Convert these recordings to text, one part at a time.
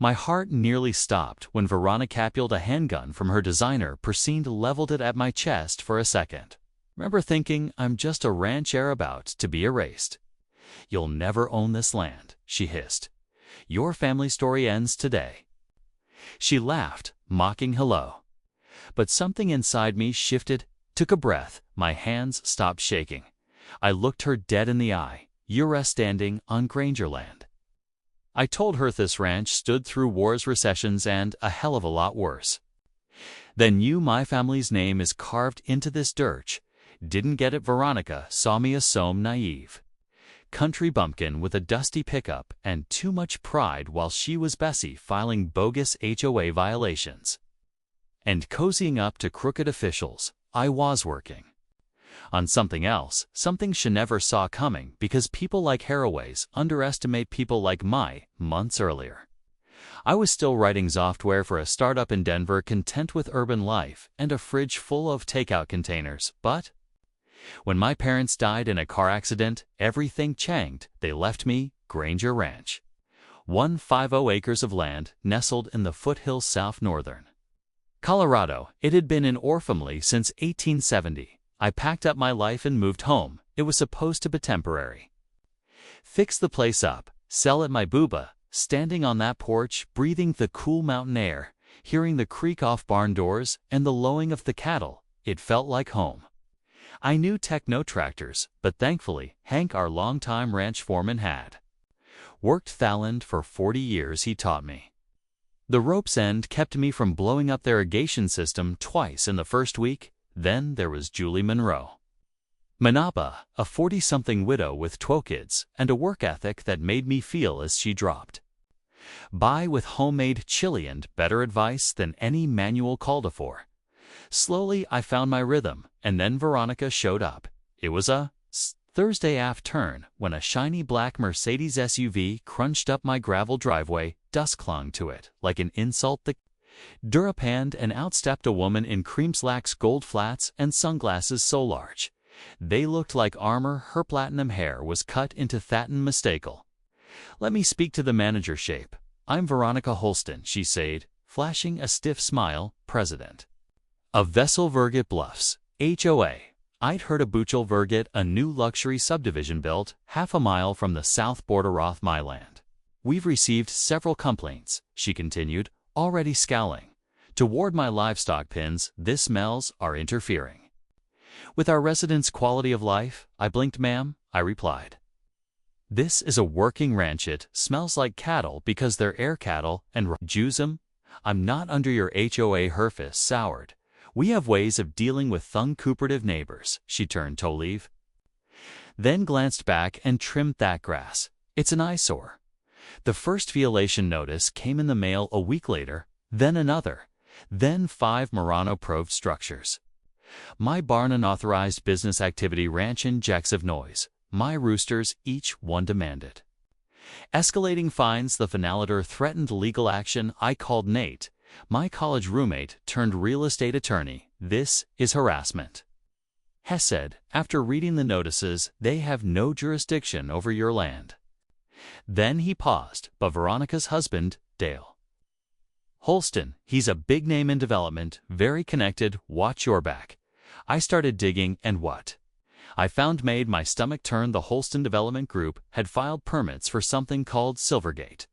My heart nearly stopped when Veronica pulled a handgun from her designer Perceive leveled it at my chest for a second. Remember thinking I'm just a ranch heir about to be erased. You'll never own this land, she hissed. Your family story ends today. She laughed, mocking hello. But something inside me shifted, took a breath, my hands stopped shaking. I looked her dead in the eye. You're standing on Granger land. I told her this ranch stood through wars, recessions, and a hell of a lot worse. Then you, my family's name is carved into this dirt. Didn't get it. Veronica saw me as some naive country bumpkin with a dusty pickup and too much pride while she was Bessie filing bogus HOA violations and cozying up to crooked officials. I was working on something else, something she never saw coming because people like HOAs underestimate people like me. Months earlier, I was still writing software for a startup in Denver, content with urban life and a fridge full of takeout containers, but when my parents died in a car accident, everything changed. They left me Granger Ranch, 150 acres of land nestled in the foothills south northern Colorado. It had been in our family since 1870. I packed up my life and moved home. It was supposed to be temporary. Fix the place up, sell it. My booba, standing on that porch, breathing the cool mountain air, hearing the creak off barn doors and the lowing of the cattle, it felt like home. I knew techno tractors, but thankfully, Hank, our longtime ranch foreman, had worked Thailand for 40 years. He taught me the rope's end, kept me from blowing up the irrigation system twice in the first week. Then there was Julie Monroe Manapa, a 40-something widow with 12 kids and a work ethic that made me feel as she dropped by with homemade chili and better advice than any manual called for. Slowly, I found my rhythm, and then Veronica showed up. It was a Thursday afternoon when a shiny black Mercedes SUV crunched up my gravel driveway. Dust clung to it like an insult. The durapanned and outstepped a woman in cream slacks, gold flats, and sunglasses so large they looked like armor. Her platinum hair was cut into thatten mistake. Let me speak to the manager. Shape. I'm Veronica Holston, she said, flashing a stiff smile, president of Vessel Verget Bluffs, HOA. I'd heard of Buchel Verget, a new luxury subdivision built half a mile from the south border of my land. We've received several complaints, she continued, already scowling toward my livestock pens. This smells are interfering with our residents' quality of life. I blinked. Ma'am, I replied. This is a working ranch. It smells like cattle because they're air cattle and Jews 'em. I'm not under your HOA. Her face soured. We have ways of dealing with uncooperative neighbors. She turned to leave, then glanced back and trimmed that grass. It's an eyesore. The first violation notice came in the mail a week later, then another, then 5 Murano-approved structures. My barn unauthorized business activity ranch injective noise. My roosters, each one demanded escalating fines. The finaliter threatened legal action. I called Nate, my college roommate turned real estate attorney. This is harassment. Hess said, after reading the notices, they have no jurisdiction over your land. Then he paused, but Veronica's husband, Dale Holston, he's a big name in development, very connected, watch your back. I started digging, and what I found made my stomach turn. The Holston Development Group had filed permits for something called Silvergate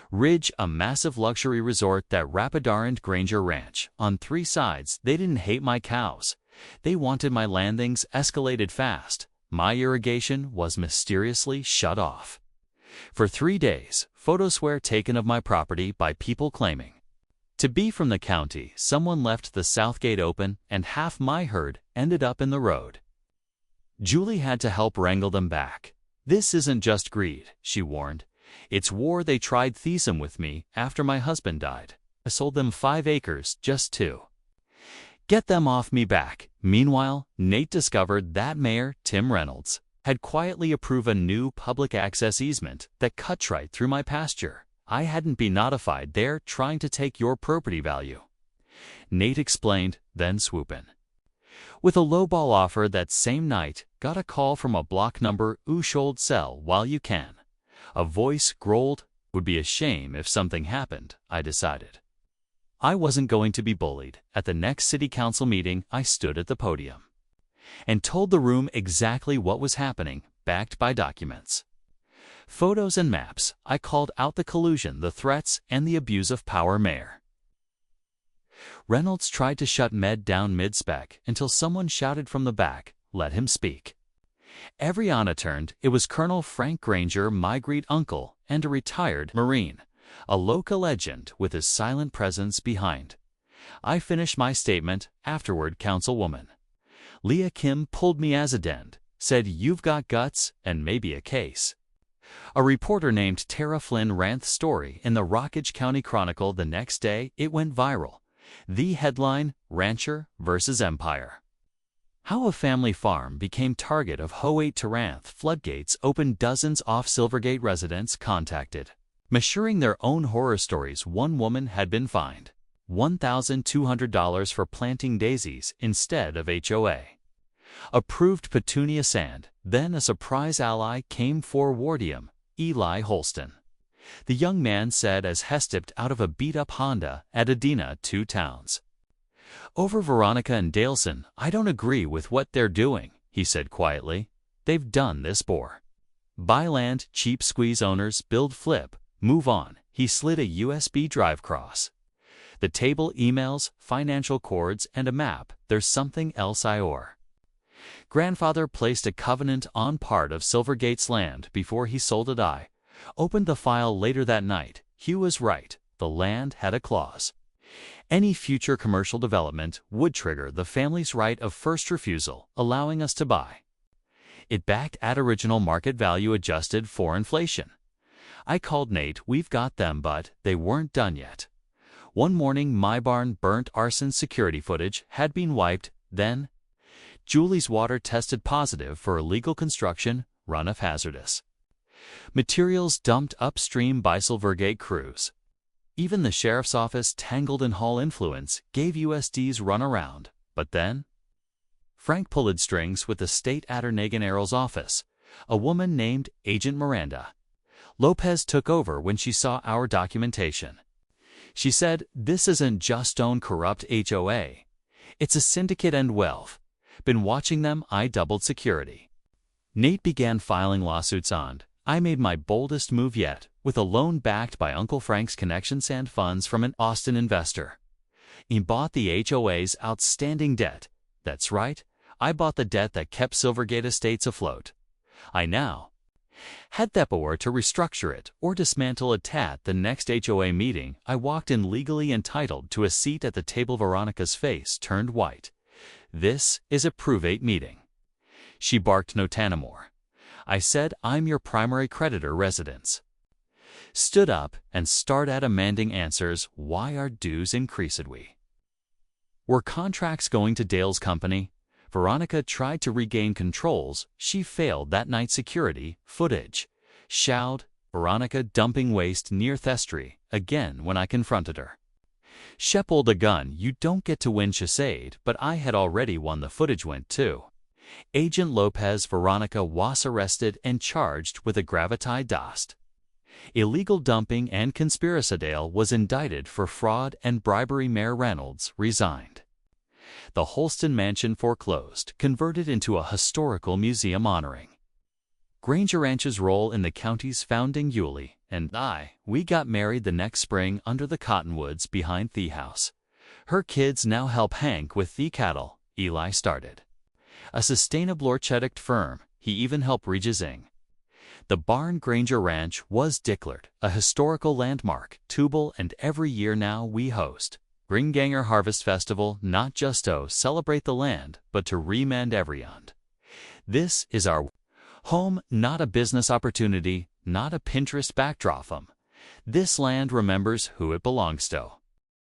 Ridge, a massive luxury resort that rapidarened Granger Ranch. On 3 sides, they didn't hate my cows. They wanted my landings. Escalated fast. My irrigation was mysteriously shut off. For 3 days, photos were taken of my property by people claiming to be from the county. Someone left the south gate open, and half my herd ended up in the road. Julie had to help wrangle them back. This isn't just greed, she warned. It's war. They tried threesome with me after my husband died. I sold them 5 acres just to get them off me back. Meanwhile, Nate discovered that Mayor Tim Reynolds had quietly approved a new public access easement that cut right through my pasture. I hadn't been notified. They're trying to take your property value, Nate explained, then swoop in with a lowball offer. That same night, got a call from a block number. Should sell while you can. A voice growled, Would be a shame if something happened, I decided. I wasn't going to be bullied. At the next city council meeting, I stood at the podium and told the room exactly what was happening, backed by documents, photos and maps. I called out the collusion, the threats, and the abuse of power. Mayor Reynolds tried to shut Med down mid-spec until someone shouted from the back, "Let him speak." Every Anna turned. It was Colonel Frank Granger, my great uncle, and a retired Marine, a local legend with his silent presence behind. I finished my statement. Afterward, Councilwoman Leah Kim pulled me as a dent, said, "You've got guts and maybe a case." A reporter named Tara Flynn ran the story in the Rockledge County Chronicle. The next day, it went viral. The headline, "Rancher versus Empire." How a family farm became target of HOA Taranth floodgates opened. Dozens off Silvergate residents contacted, sharing their own horror stories. One woman had been fined $1,200 for planting daisies instead of HOA approved petunia sand. Then a surprise ally came for Wardium, Eli Holston. The young man said as he stepped out of a beat-up Honda at Adena, 2 towns over. "Veronica and Daleson, I don't agree with what they're doing," he said quietly. "They've done this before. Buy land, cheap squeeze owners, build, flip, move on." He slid a USB drive across the table, emails, financial cords, and a map. "There's something else. Your grandfather placed a covenant on part of Silvergate's land before he sold it." I opened the file later that night. Hugh was right. The land had a clause. Any future commercial development would trigger the family's right of first refusal, allowing us to buy it back at original market value adjusted for inflation. I called Nate. "We've got them, but they weren't done yet." One morning, my barn burnt. Arson security footage had been wiped. Then Julie's water tested positive for illegal construction, runoff hazardous materials dumped upstream by Silvergate crews. Even the sheriff's office, tangled in Hall influence, gave USD's runaround. But then Frank pulled strings with the state attorney-general's office. A woman named Agent Miranda Lopez took over when she saw our documentation. She said, "This isn't just own corrupt HOA. It's a syndicate and wealth. Been watching them." I doubled security. Nate began filing lawsuits on. I made my boldest move yet, with a loan backed by Uncle Frank's connections and funds from an Austin investor. He bought the HOA's outstanding debt. That's right, I bought the debt that kept Silvergate Estates afloat. I now had the power to restructure it or dismantle it. At the next HOA meeting, I walked in legally entitled to a seat at the table. Veronica's face turned white. "This is a private meeting," she barked. "No Tanamore." I said, "I'm your primary creditor." Residents stood up and started demanding answers. "Why are dues increased? Were contracts going to Dale's company?" Veronica tried to regain controls. She failed that night. Security footage showed Veronica dumping waste near Thestry again when I confronted her. "She pulled a gun. You don't get to win," she said, but I had already won. The footage went to Agent Lopez. Veronica was arrested and charged with aggravated dust, illegal dumping, and conspiracy. Dale was indicted for fraud and bribery. Mayor Reynolds resigned. The Holston mansion foreclosed, converted into a historical museum honoring Granger Ranch's role in the county's founding. Yulie and we got married the next spring under the cottonwoods behind the house. Her kids now help Hank with the cattle. Eli started a sustainable orchard firm. He even helped redesign the barn. Granger Ranch was declared a historical landmark. Tubal, and every year now we host Gringanger Harvest Festival, not just to celebrate the land, but to remind everyone this is our home, not a business opportunity, not a Pinterest backdrop. This land remembers who it belongs to.